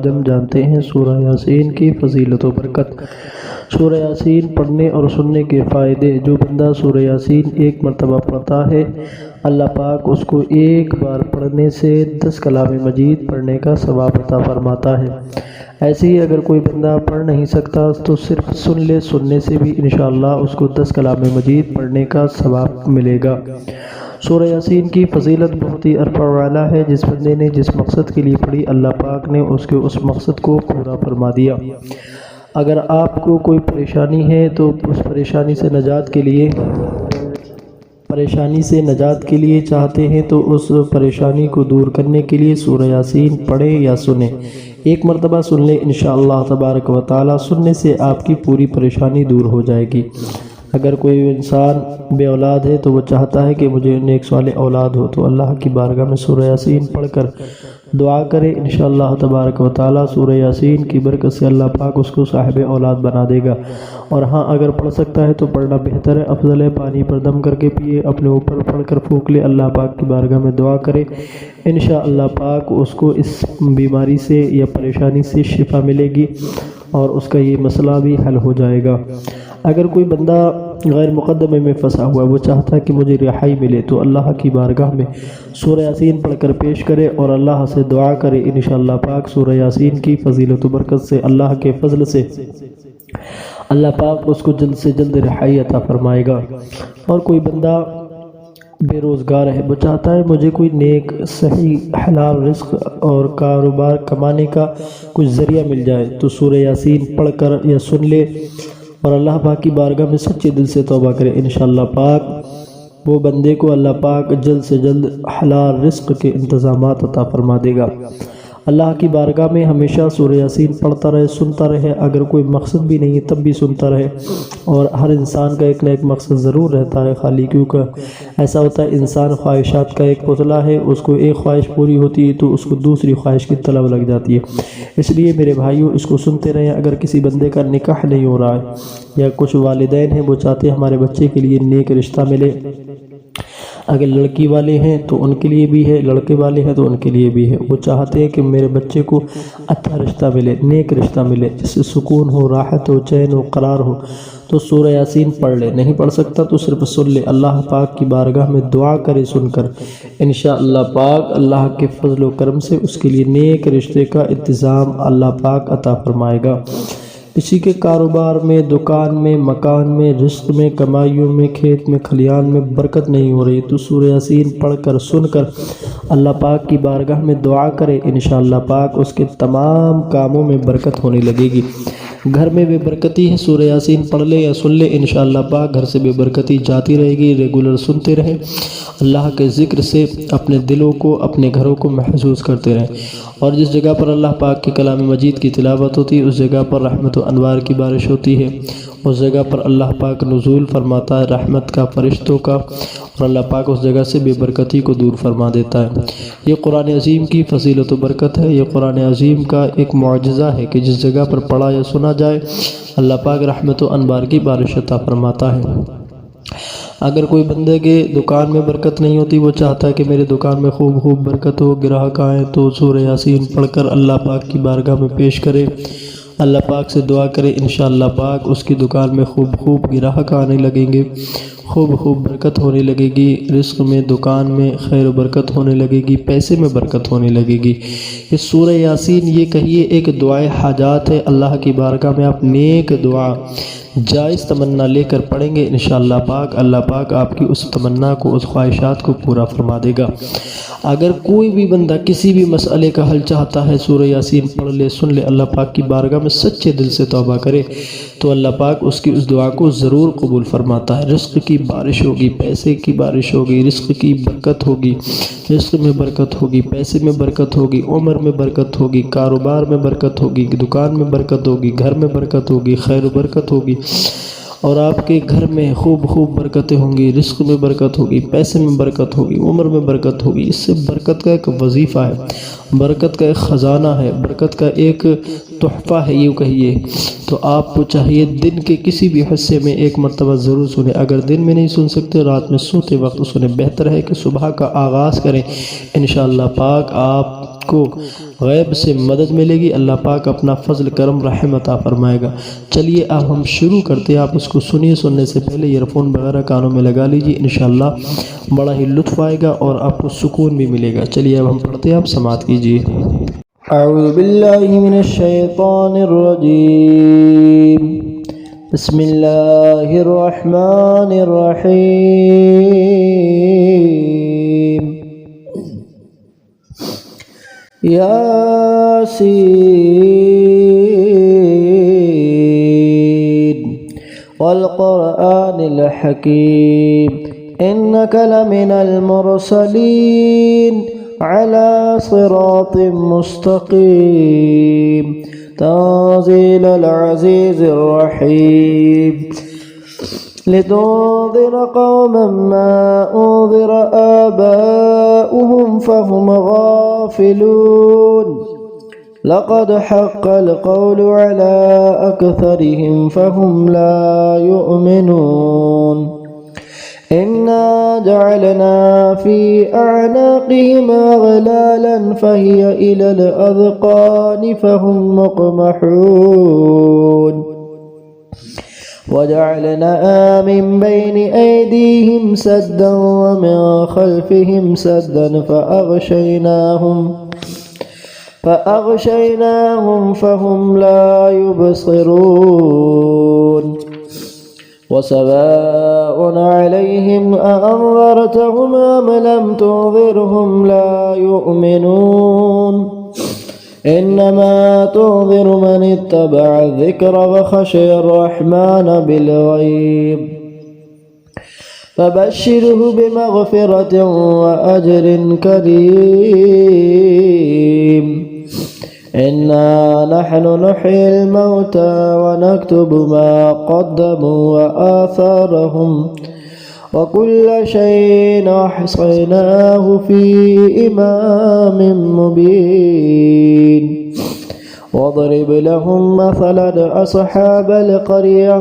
بعد ہم جانتے ہیں سورہ یاسین کی فضیلت و برکت۔ سورہ یاسین پڑھنے اور سننے کے فائدے۔ جو بندہ سورہ یاسین ایک مرتبہ پڑھتا ہے، اللہ پاک اس کو ایک بار پڑھنے سے 10 کلام مجید پڑھنے کا ثواب عطا فرماتا ہے۔ ایسے ہی اگر کوئی بندہ پڑھ نہیں سکتا تو صرف سننے سے بھی انشاءاللہ اس کو 10 کلام مجید پڑھنے کا ثواب ملے گا۔ سورہ یاسین کی فضیلت بہت ہی ارفع و اعلیٰ ہے۔ جس بندے نے جس مقصد کے لیے پڑھی، اللہ پاک نے اس کے اس مقصد کو پورا فرما دیا۔ اگر آپ کو کوئی پریشانی ہے تو اس پریشانی سے نجات کے لیے چاہتے ہیں تو اس پریشانی کو دور کرنے کے لیے سورہ یاسین پڑھیں یا سنیں۔ ایک مرتبہ سن لیں، انشاءاللہ تبارک و تعالی سننے سے آپ کی پوری پریشانی دور ہو جائے گی۔ اگر کوئی انسان بے اولاد ہے تو وہ چاہتا ہے کہ مجھے نیک صالح اولاد ہو، تو اللہ کی بارگاہ میں سورہ یاسین پڑھ کر دعا کرے، انشاءاللہ تبارک و تعالی سورہ یاسین کی برکت سے اللہ پاک اس کو صاحب اولاد بنا دے گا۔ اور ہاں، اگر پڑھ سکتا ہے تو پڑھنا بہتر ہے، افضل ہے۔ پانی پر دم کر کے پیے، اپنے اوپر پڑھ کر پھونک لے، اللہ پاک کی بارگاہ میں دعا کرے، انشاءاللہ پاک اس کو اس بیماری سے یا پریشانی سے شفا ملے گی اور اس کا یہ مسئلہ بھی حل ہو جائے گا۔ اگر کوئی بندہ غیر مقدمے میں پھنسا ہوا ہے، وہ چاہتا ہے کہ مجھے رہائی ملے، تو اللہ کی بارگاہ میں سورہ یاسین پڑھ کر پیش کرے اور اللہ سے دعا کرے، انشاءاللہ پاک سورہ یاسین کی فضیلت و برکت سے، اللہ کے فضل سے اللہ پاک اس کو جلد سے جلد رہائی عطا فرمائے گا۔ اور کوئی بندہ بے روزگار ہے، وہ چاہتا ہے مجھے کوئی نیک صحیح حلال رزق اور کاروبار کمانے کا کچھ ذریعہ مل جائے، تو سورہ یاسین پڑھ کر یا سن لے اور اللہ پاک کی بارگاہ میں سچے دل سے توبہ کرے، انشاءاللہ پاک وہ بندے کو اللہ پاک جلد سے جلد حلال رزق کے انتظامات عطا فرما دے گا۔ اللہ کی بارگاہ میں ہمیشہ سورہ یاسین پڑھتا رہے، سنتا رہے۔ اگر کوئی مقصد بھی نہیں ہے تب بھی سنتا رہے، اور ہر انسان کا ایک نہ ایک مقصد ضرور رہتا ہے، خالی کیونکہ ایسا ہوتا ہے انسان خواہشات کا ایک پتلا ہے، اس کو ایک خواہش پوری ہوتی ہے تو اس کو دوسری خواہش کی طلب لگ جاتی ہے۔ اس لیے میرے بھائیوں، اس کو سنتے رہیں۔ اگر کسی بندے کا نکاح نہیں ہو رہا ہے یا کچھ والدین ہیں وہ چاہتے ہیں ہمارے بچے کے لیے نیک رشتہ ملے، اگر لڑکی والے ہیں تو ان کے لیے بھی ہے، لڑکے والے ہیں تو ان کے لیے بھی ہے، وہ چاہتے ہیں کہ میرے بچے کو اچھا رشتہ ملے، نیک رشتہ ملے، جس سے سکون ہو، راحت ہو، چین ہو، قرار ہو، تو سورہ یاسین پڑھ لے۔ نہیں پڑھ سکتا تو صرف سن لے، اللہ پاک کی بارگاہ میں دعا کرے سن کر، انشاءاللہ پاک اللہ کے فضل و کرم سے اس کے لیے نیک رشتے کا انتظام اللہ پاک عطا فرمائے گا۔ کسی کے کاروبار میں، دکان میں، مکان میں، رزق میں، کمائیوں میں، کھیت میں، کھلیان میں برکت نہیں ہو رہی، تو سورہ یاسین پڑھ کر سن کر اللہ پاک کی بارگاہ میں دعا کرے، انشاءاللہ پاک اس کے تمام کاموں میں برکت ہونے لگے گی۔ گھر میں بے برکتی ہے، سورہ یاسین پڑھ لے یا سن لے، انشاءاللہ پاک گھر سے بے برکتی جاتی رہے گی۔ ریگولر سنتے رہیں، اللہ کے ذکر سے اپنے دلوں کو، اپنے گھروں کو محسوس کرتے رہیں، اور جس جگہ پر اللہ پاک کے کلام مجید کی تلاوت ہوتی ہے اس جگہ پر رحمت و انوار کی بارش ہوتی ہے، اس جگہ پر اللہ پاک نزول فرماتا ہے رحمت کا، فرشتوں کا، اور اللہ پاک اس جگہ سے بے برکتی کو دور فرما دیتا ہے۔ یہ قرآن عظیم کی فضیلت و برکت ہے، یہ قرآن عظیم کا ایک معجزہ ہے کہ جس جگہ پر پڑھا یا سنا جائے اللہ پاک رحمت و انوار کی بارش عطا فرماتا ہے۔ اگر کوئی بندے کے دکان میں برکت نہیں ہوتی، وہ چاہتا ہے کہ میرے دکان میں خوب برکت ہو، گراہک آئیں، تو سورہ یاسین پڑھ کر اللہ پاک کی بارگاہ میں پیش کرے، اللہ پاک سے دعا کرے، انشاءاللہ پاک اس کی دکان میں خوب گراہک آنے لگیں گے، خوب برکت ہونے لگے گی، رزق میں، دکان میں خیر و برکت ہونے لگے گی، پیسے میں برکت ہونے لگے گی۔ اس سورہ یاسین یہ کہیے ایک دعائے حاجات ہے، اللہ کی بارگاہ میں آپ نیک دعا جائز تمنا لے کر پڑھیں گے، انشاءاللہ پاک اللہ پاک آپ کی اس تمنا کو، اس خواہشات کو پورا فرما دے گا۔ اگر کوئی بھی بندہ کسی بھی مسئلے کا حل چاہتا ہے، سورہ یاسین پڑھ لے، سن لے، اللہ پاک کی بارگاہ میں سچے دل سے توبہ کرے، تو اللہ پاک اس کی اس دعا کو ضرور قبول فرماتا ہے۔ رزق کی بارش ہوگی، پیسے کی بارش ہوگی، رزق کی برکت ہوگی، رزق میں برکت ہوگی، پیسے میں برکت ہوگی، عمر میں برکت ہوگی، کاروبار میں برکت ہوگی، دکان میں برکت ہوگی، گھر میں برکت ہوگی، خیر و برکت ہوگی، اور آپ کے گھر میں خوب برکتیں ہوں گی، رزق میں برکت ہوگی، پیسے میں برکت ہوگی، عمر میں برکت ہوگی۔ اس سے برکت کا ایک وظیفہ ہے، برکت کا ایک خزانہ ہے، برکت کا ایک تحفہ ہے، یہ کہیے۔ تو آپ کو چاہیے دن کے کسی بھی حصے میں ایک مرتبہ ضرور سنیں، اگر دن میں نہیں سن سکتے رات میں سوتے وقت سنیں، بہتر ہے کہ صبح کا آغاز کریں، انشاءاللہ پاک آپ को गैब से मदद मिलेगी, अल्लाह पाक अपना फजल करम रहम अता फरमाएगा। चलिए अब हम शुरू करते हैं, आप उसको सुनिए। सुनने से पहले ईयरफोन वगैरह कानों में लगा लीजिए, इंशाअल्लाह बड़ा ही लुत्फ़ आएगा और आपको सुकून भी मिलेगा। चलिए अब हम पढ़ते हैं, आप समाअत कीजिए। अऊज़ु बिल्लाहि मिनश शैतानिर रजीम, बिस्मिल्लाहिर रहमानिर रहीम। यासीन वल क़ुरआनिल हकीम, इन्नका लमिनल मुरसलीन अला सिरातिम मुस्तक़ीम, तंज़ीलुल अज़ीज़िर रहीम, लितुन्ज़िर क़ौमन मा उन्ज़िर आबाउहुम फ़हुम गाफ़िलून, लक़द हक़्क़ल क़ौलु अला अक्सरिहिम फ़हुम ला युमिनून। इन्ना जअलना फ़ी अअनाक़िहिम अग़लालन फ़हिय इलल अज़क़ानि फ़हुम मुक़महून, वजअलना मिन बैनि ऐदीहिम सद्दन वमिन ख़ल्फ़िहिम सद्दन फ़अग़शयनाहुम फ़हुम ला युबसिरून। वसवाउन अलैहिम अअन्ज़रतहुम अम लम तुन्ज़िरहुम ला युमिनून। इन्नमा तुन्ज़िरु मन इत्तबअ अज़्ज़िक्र व ख़शिय अर्रहमान बिलग़ैब, फबश्शिरहु बिमग़फ़िरतिन व अज्रिन करीम। इन्ना नहनु नुह्यिल मौता व नक्तुबु मा क़द्दमू व आसारहुम व कुल्ल शैइन अहसयनाहु फ़ी इमामिन मुबीन। वضرب लहुम मसलन अस्हाबल क़रिया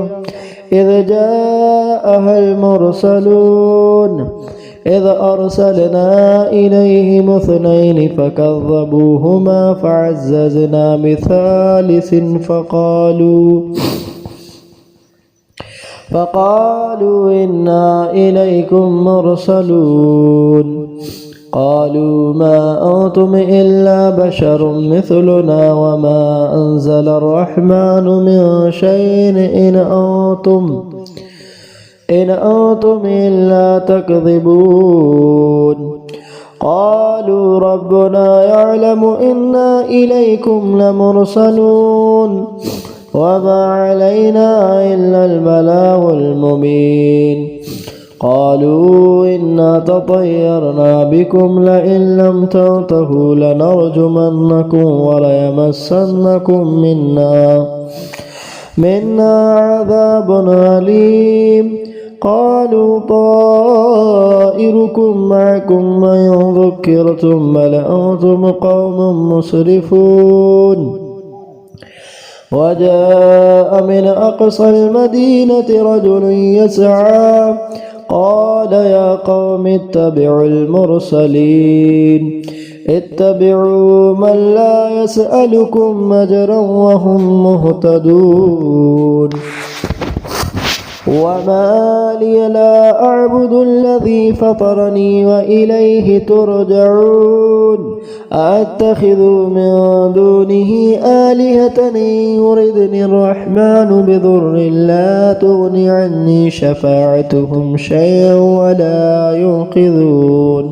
इज़ जाअहल मुरसलून, इज़ अरसलना इलैहिम इस्नैन फ़कज़्ज़बूहुमा फ़अज़्ज़ज़ना बिसालिसिन फ़क़ालू इन्ना इलैकुम मुरसलून। क़ालू मा अंतुम इल्ला बशरुम मिस्लुना वमा अंज़लर रहमानु मिन शैइन इन अंतुम इल्ला तकज़िबून। क़ालू रब्बुना यअलमु इन्ना इलैकुम लमुरसलून वमा अलैना इल्लल बलागुल मुबीन। क़ालू इन्ना ततय्यरना बिकुम लइन लम तंतहू लनरजुमन्नकुम व लयमस्सन्नकुम मिन्ना अज़ाबुन अलीम। क़ालू ताइरुकुम मअकुम वइन ज़ुक्किरतुम बल अंतुम क़ौमुन मुस्रिफून। वजाअ मिन अक़सल मदीनति रजुलुन यसअा क़ाल या क़ौमि इत्तबिउल मुरसलीन, इत्तबिउ मन ला यसअलुकुम अजरन व हुम मुहतदून। वमा लिय ला अअबुदु अल्लज़ी फ़तरनी व इलैहि तुरजऊन। अअत्तख़िज़ु मिन दूनिहि आलिहतन युरिदनि अर्रहमानु बिदुर्रिन ला तुग़नि अन्नी शफ़ाअतुहुम शैअन व ला युन्क़िज़ून।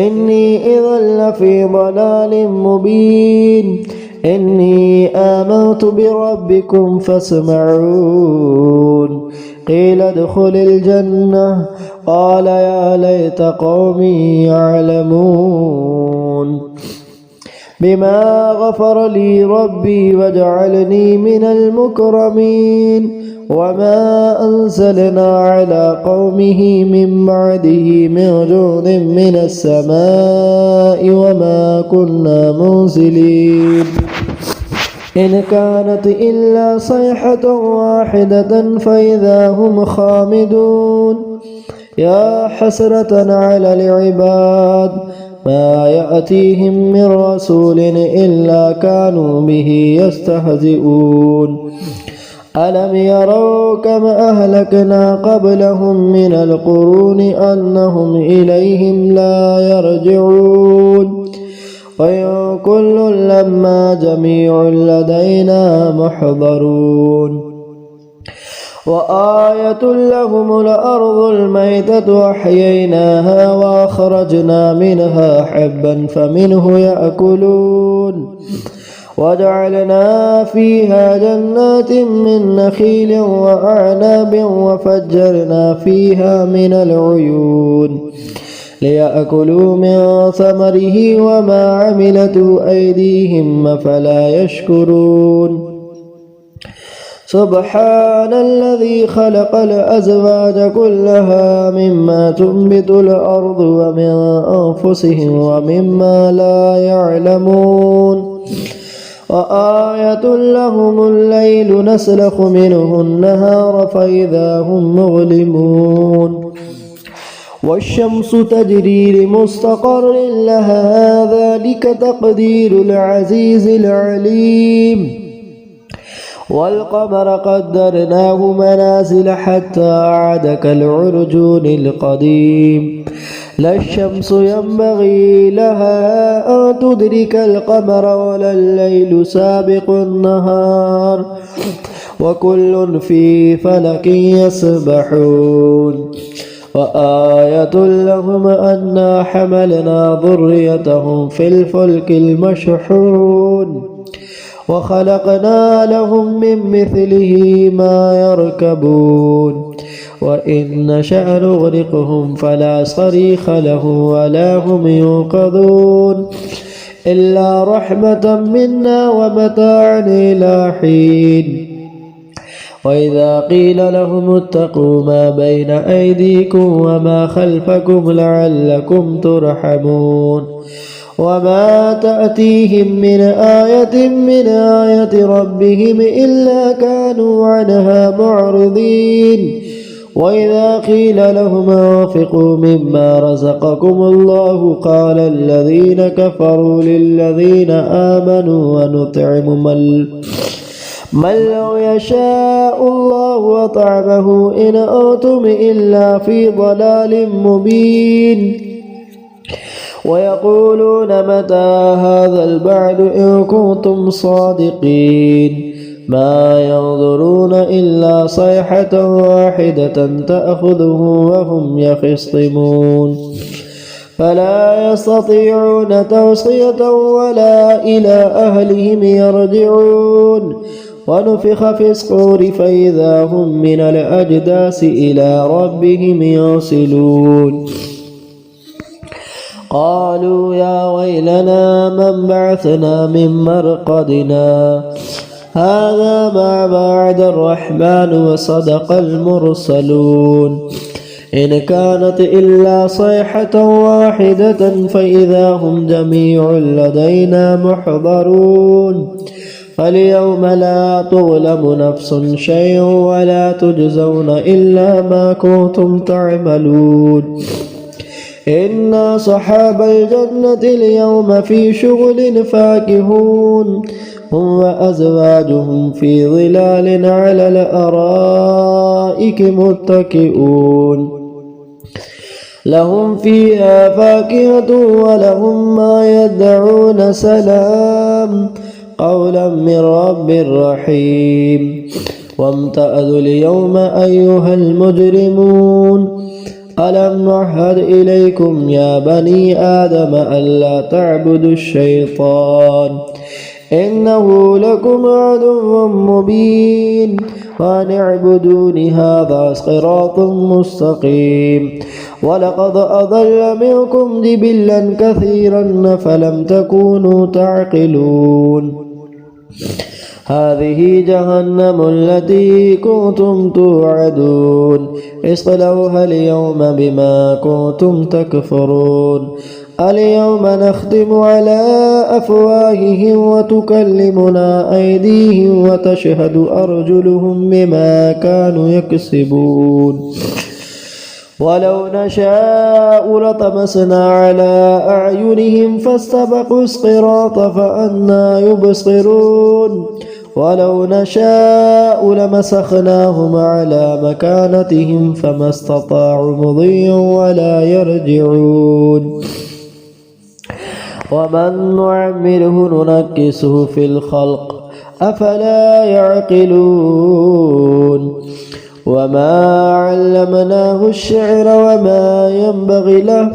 इन्नी इज़न लफ़ी ضलालिन मुबीन। इन्नी आमनतु बिरब्बिकुम फ़स्मऊन। क़ील उद्ख़ुलिल जन्नह क़ाल या लैत क़ौमी यअलमून। बिमा ग़फ़र ली रब्बी वजअलनी मिनल मुकरमीन। वमा अंज़लना अला क़ौमिही मिन बअदिही मिन जुन्दin मिनस समाइ वमा कुन्ना मुरसिलीन। इन कानत इल्ला सयहतन वाहिदतन फ़इज़ा हुम ख़ामिदून। या हसरतन अलल इबाद ما يأتيهم من رسول إلا كانوا به يستهزئون ألم يروا كم أهلكنا قبلهم من القرون أنهم إليهم لا يرجعون وإن كل لما جميع لدينا محضرون وآية لهم الأرض الميتة أحييناها وأخرجنا منها حبا فمنه يأكلون وجعلنا فيها جنات من نخيل وأعناب وفجرنا فيها من العيون ليأكلوا من ثمره وما عملته أيديهم أفلا يشكرون سبحان الذي خلق الأزواج كلها مما تنبت الأرض ومن أنفسهم ومما لا يعلمون وآية لهم الليل نسلخ منه النهار فإذا هم مظلمون والشمس تجري لمستقر لها ذلك تقدير العزيز العليم والقمر قدرناه منازل حتى عاد كالعرجون القديم لا الشمس ينبغي لها أن تدرك القمر ولا الليل سابق النهار وكل في فلك يسبحون وآية لهم أنا حملنا ذريتهم في الفلك المشحون وخلقنا لهم من مثله ما يركبون وإن نشأ نغرقهم فلا صريخ لهم ولا هم ينقذون إلا رحمة منا ومتاعا إلى حين وإذا قيل لهم اتقوا ما بين أيديكم وما خلفكم لعلكم ترحمون وما تأتيهم من آية من آية ربهم إلا كانوا عنها معرضين وإذا قيل لهم انفقوا مما رزقكم الله قال الذين كفروا للذين آمنوا ونطعم من لو يشاء الله أطعمه إن أنتم إلا في ضلال مبين ويقولون متى هذا البعد إن كنتم صادقين ما ينظرون إلا صيحة واحدة تأخذهم وهم يخصمون فلا يستطيعون توصية ولا إلى أهلهم يرجعون ونفخ في الصور فإذا هم من الأجداث إلى ربهم يصلون قالوا يا ويلنا من بعثنا من مرقدنا هذا ما وعد الرحمن وصدق المرسلون إن كانت إلا صيحة واحدة فإذا هم جميع لدينا محضرون فاليوم لا تظلم نفس شيء ولا تجزون إلا ما كنتم تعملون إن أصحاب الجنة اليوم في شغل فاكهون هم وأزواجهم في ظلال على الأرائك متكئون لهم فيها فاكهة ولهم ما يدعون سلام قولا من رب رحيم وامتأذوا اليوم أيها المجرمون ألم نعهد إليكم يا بني آدم ألا تعبدوا الشيطان إنه لكم عدو مبين وأن اعبدوني هذا صراط مستقيم ولقد أضل منكم جبلا كثيرا فلم تكونوا تعقلون هذه جهنم التي كنتم توعدون اصلوها اليوم بما كنتم تكفرون اليوم نختم على أفواههم وتكلمنا أيديهم وتشهد أرجلهم بما كانوا يكسبون ولو نشاء لطمسنا على أعينهم فاستبقوا الصراط فأنى يبصرون ولو نشاء لمسخناهم على مكانتهم فما استطاعوا مضيا ولا يرجعون ومن نعمره ننكسه في الخلق أفلا يعقلون وما علمناه الشعر وما ينبغي له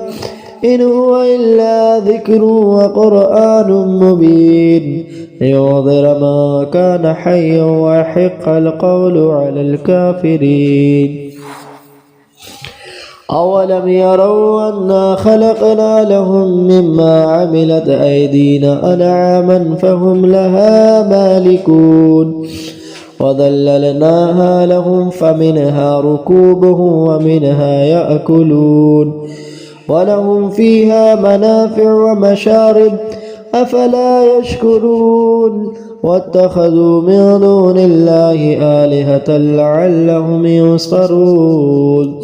إن هو إلا ذكر وقرآن مبين لينذر من كان حيا ويحق القول على الكافرين أولم يروا أنا خلقنا لهم مما عملت أيدينا أنعاما فهم لها مالكون وذللناها لهم فمنها ركوبهم ومنها يأكلون ولهم فيها منافع ومشارب أفلا يشكرون واتخذوا من دون الله آلهة لعلهم ينصرون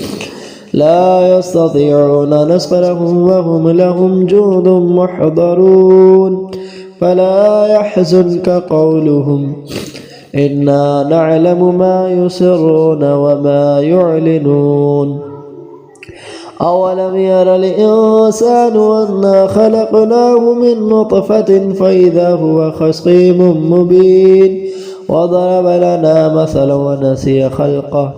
لا يستطيعون نصرهم وهم لهم جند محضرون فلا يحزنك قولهم إنا نعلم ما يسرون وما يعلنون أولم ير الإنسان أنا خلقناه من نطفة فإذا هو خصيم مبين وضرب لنا مثلا ونسي خلقه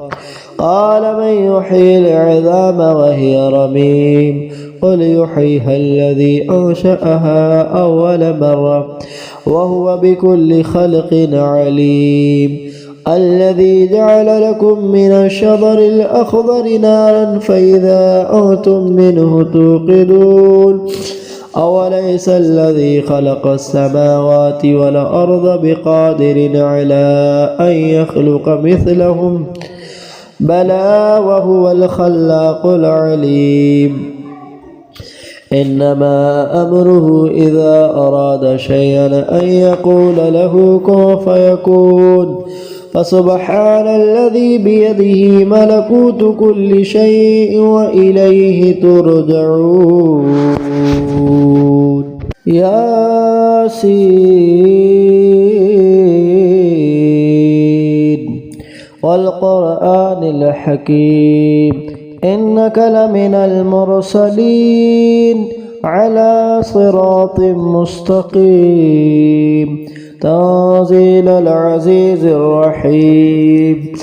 قال من يحيي العظام وهي رميم قل يحييها الذي أنشأها أول مرة وهو بكل خلق عليم الذي جعل لكم من الشجر الأخضر نارا فإذا أنتم منه توقدون أوليس الذي خلق السماوات والأرض بقادر على أن يخلق مثلهم بلى وهو الخلاق العليم إنما أمره إذا أراد شيئا أن يقول له كن فيكون فسبحان الذي بيده ملكوت كل شيء وإليه ترجعون ياسين والقرآن الحكيم إنك لمن المرسلين على صراط مستقيم تنزيل العزيز الرحيم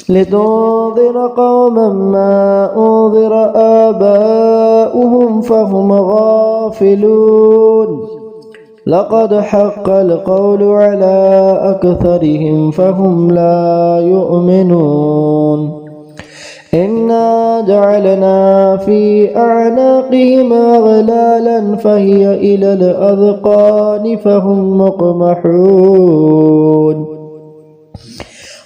لتنذر قوما ما أنذر آباؤهم فهم غافلون لقد حق القول على أكثرهم فهم لا يؤمنون إنا جعلنا في أعناقهم أغلالا فهي إلى الأذقان فهم مقمحون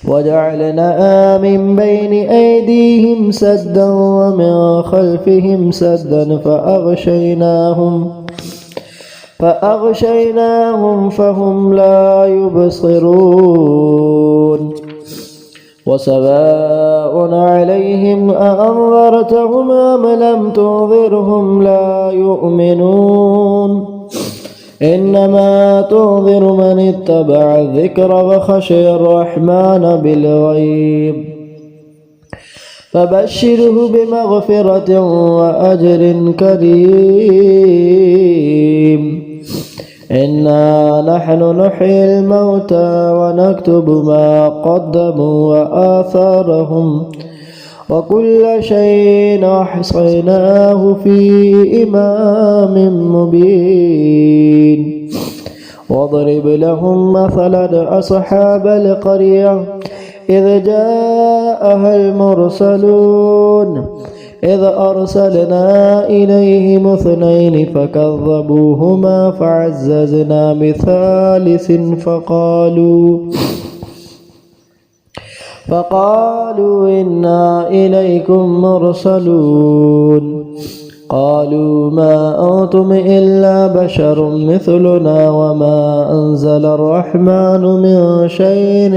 وجعلنا من بين أيديهم سدا ومن خلفهم سدا فأغشيناهم فهم لا يبصرون وسواء عليهم أأنذرتهم أم لم تنذرهم لا يؤمنون إنما تنذر من اتبع الذكر وخشي الرحمن بالغيب فبشره بمغفرة وأجر كريم إنا نحن نحيي الموتى ونكتب ما قدموا وآثارهم وكل شيء أحصيناه في إمام مبين واضرب لهم مثلا أصحاب القرية إذ جاءها المرسلون إذ أرسلنا إليهم اثنين فكذبوهما فعززنا بثالث فقالوا إنا إليكم مرسلون قالوا ما أنتم إلا بشر مثلنا وما أنزل الرحمن من شيء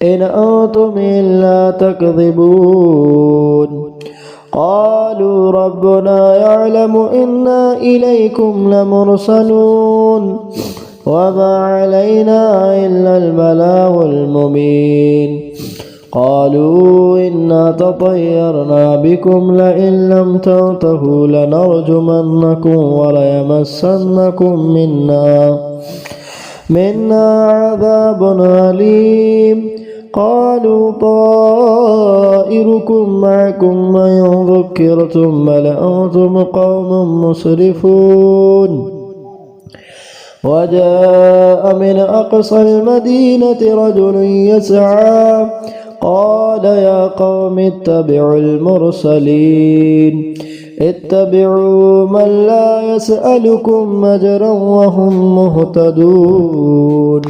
إن أنتم إلا تكذبون قالوا ربنا يعلم إنا إليكم لمرسلون وما علينا إلا البلاغ المبين قالوا إنا تطيرنا بكم لئن لم تنتهوا لنرجمنكم وليمسنكم منا عذاب أليم قالوا طائركم معكم وإن ذكرتم بل أنتم قوم مسرفون وجاء من أقصى المدينة رجل يسعى قال يا قوم اتبعوا المرسلين اتبعوا من لا يسألكم أجرا وهم مهتدون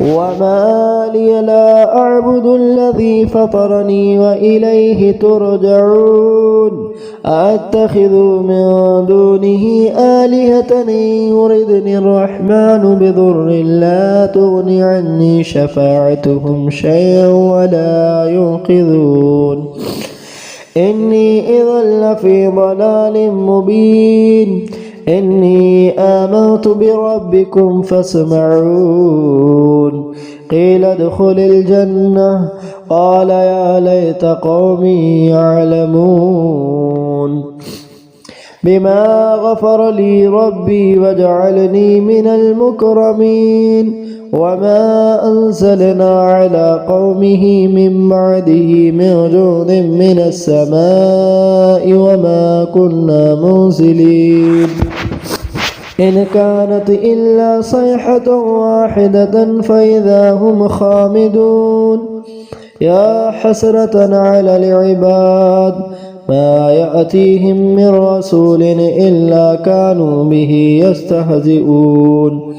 وما لي لا أعبد الذي فطرني وإليه ترجعون أأتخذ من دونه آلهة يردني الرحمن بضر لا تغني عني شفاعتهم شيئا ولا ينقذون إني إذا لفي ضلال مبين إني آمنت بربكم فاسمعون قيل ادخل الجنة قال يا ليت قومي يعلمون بما غفر لي ربي وجعلني من المكرمين وما أنزلنا على قومه من بعده من جند من السماء وما كنا منزلين إن كانت إلا صيحة واحدة فإذا هم خامدون يا حسرة على العباد ما يأتيهم من رسول إلا كانوا به يستهزئون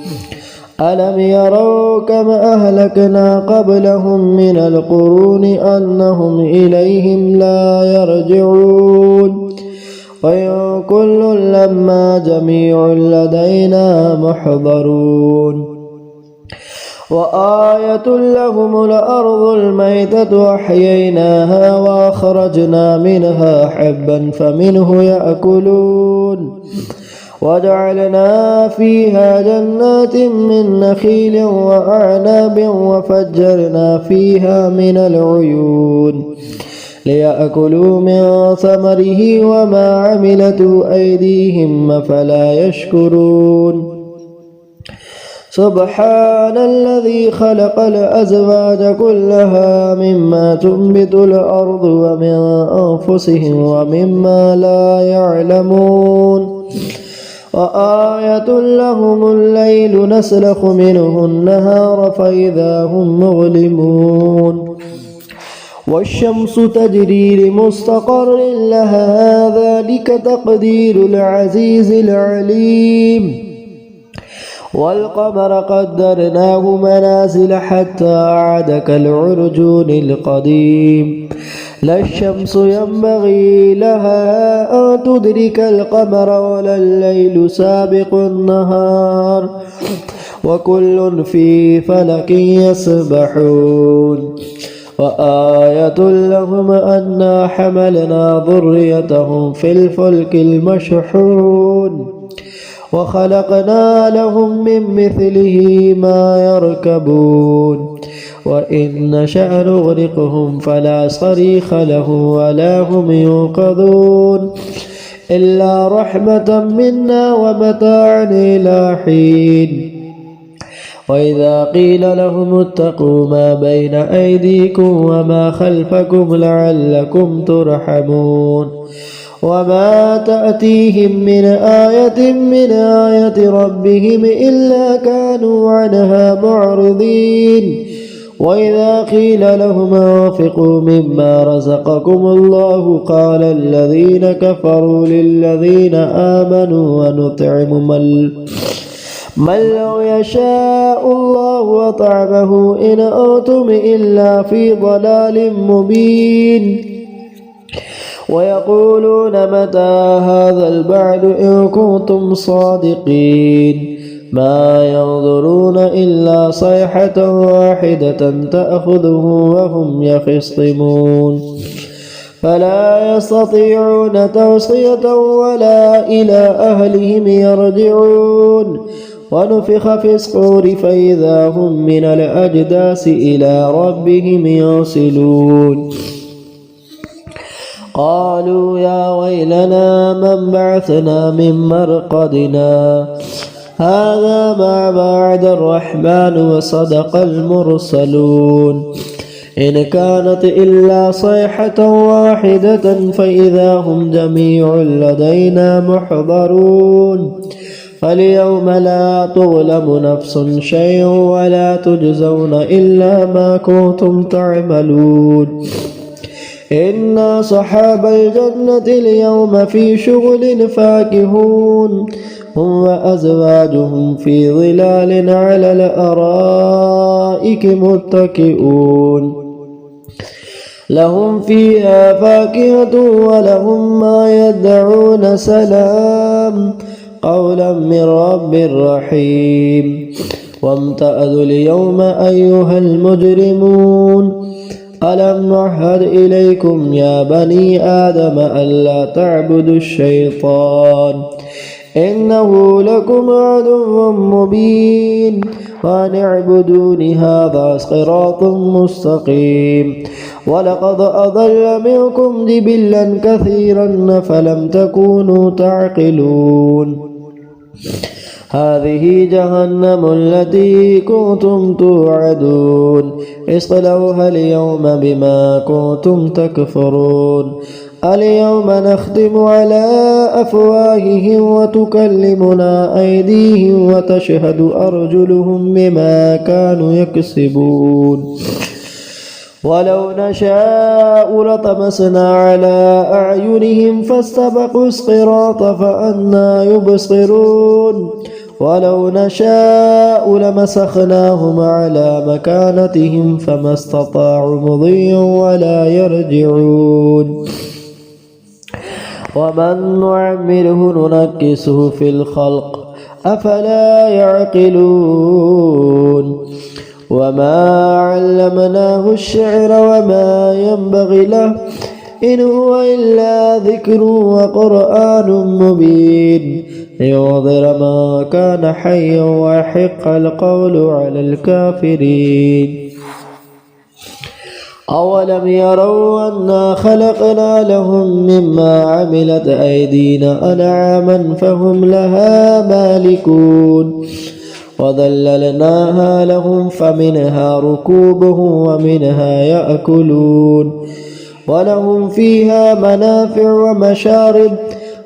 ألم يروا كم أهلكنا قبلهم من القرون أنهم إليهم لا يرجعون وإن كل لما جميع لدينا محضرون وآية لهم الأرض الميتة أحييناها وأخرجنا منها حبا فمنه يأكلون وجعلنا فيها جنات من نخيل وأعناب وفجرنا فيها من العيون ليأكلوا من ثمره وما عملته أيديهم فلا يشكرون سبحان الذي خلق الأزواج كلها مما تنبت الأرض ومن أنفسهم ومما لا يعلمون وآية لهم الليل نسلخ منه النهار فإذا هم مظلمون والشمس تجري لمستقر لها ذلك تقدير العزيز العليم والقمر قدرناه منازل حتى عاد كالعرجون القديم لا الشمس ينبغي لها أن تدرك القمر ولا الليل سابق النهار وكل في فلك يسبحون وآية لهم أنا حملنا ذريتهم في الفلك المشحون وخلقنا لهم من مثله ما يركبون وإن نشأ نغرقهم فلا صريخ لهم ولا هم ينقذون إلا رحمة منا ومتاعا إلى حين وإذا قيل لهم اتقوا ما بين أيديكم وما خلفكم لعلكم ترحمون وما تأتيهم من آية من آية ربهم إلا كانوا عنها معرضين وإذا قيل لهم انفقوا مما رزقكم الله قال الذين كفروا للذين آمنوا ونطعم من لو يشاء الله أطعمه إن أنتم إلا في ضلال مبين ويقولون متى هذا البعد إن كنتم صادقين ما ينظرون إلا صيحة واحدة تأخذهم وهم يخصمون فلا يستطيعون توصية ولا إلى أهلهم يرجعون ونفخ في الصور فإذا هم من الأجداث إلى ربهم ينسلون قالوا يا ويلنا من بعثنا من مرقدنا هذا ما وعد الرحمن وصدق المرسلون إن كانت إلا صيحة واحدة فإذا هم جميع لدينا محضرون فاليوم لا تظلم نفس شيء ولا تجزون إلا ما كنتم تعملون إن أصحاب الجنة اليوم في شغل فاكهون هم وأزواجهم في ظلال على الأرائك متكئون لهم فيها فاكهة ولهم ما يدعون سلام قولا من رب رحيم وامتأذوا اليوم أيها المجرمون ألم نعهد إليكم يا بني آدم ألا تعبدوا الشيطان إنه لكم عدو مبين وأن اعبدوني هذا صراط مستقيم ولقد أضل منكم جبلا كثيرا فلم تكونوا تعقلون هذه جهنم التي كنتم توعدون اصلوها اليوم بما كنتم تكفرون اليوم نختم على أفواههم وتكلمنا أيديهم وتشهد أرجلهم بما كانوا يكسبون ولو نشاء لطمسنا على أعينهم فاستبقوا الصراط فأنى يبصرون ولو نشاء لمسخناهم على مكانتهم فما استطاعوا مضيا ولا يرجعون ومن نعمره ننكسه في الخلق أفلا يعقلون وما علمناه الشعر وما ينبغي له إن هو إلا ذكر وقرآن مبين لينذر ما كان حيا ويحق القول على الكافرين أولم يروا أنا خلقنا لهم مما عملت أيدينا أنعاما فهم لها مالكون وذللناها لهم فمنها ركوبهم ومنها يأكلون ولهم فيها منافع ومشارب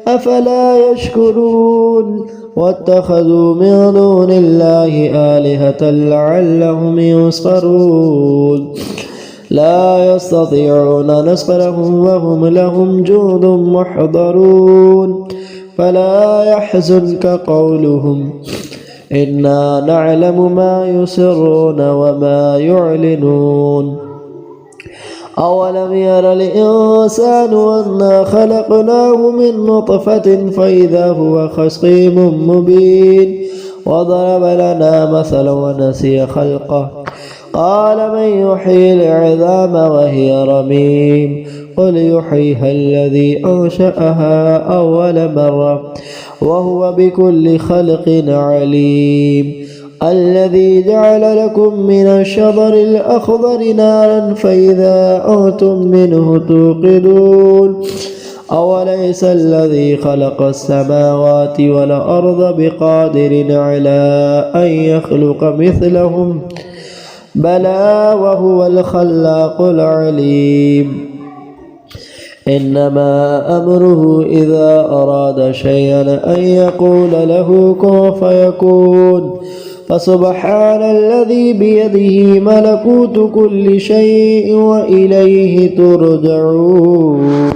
أفلا يشكرون واتخذوا من دون الله آلهة لعلهم ينصرون لا يستطيعون نصرهم وهم لهم جند محضرون فلا يحزنك قولهم إنا نعلم ما يسرون وما يعلنون أولم ير الإنسان أنا خلقناه من نطفة فإذا هو خصيم مبين وضرب لنا مثلا ونسي خلقه قال من يحيي العظام وهي رميم قل يحييها الذي أنشأها أول مرة وهو بكل خلق عليم الذي جعل لكم من الشجر الأخضر نارا فإذا أنتم منه توقدون أوليس الذي خلق السماوات والأرض بقادر على أن يخلق مثلهم بلى وهو الخلاق العليم إنما أمره إذا أراد شيئا أن يقول له كن فيكون فسبحان الذي بيده ملكوت كل شيء وإليه ترجعون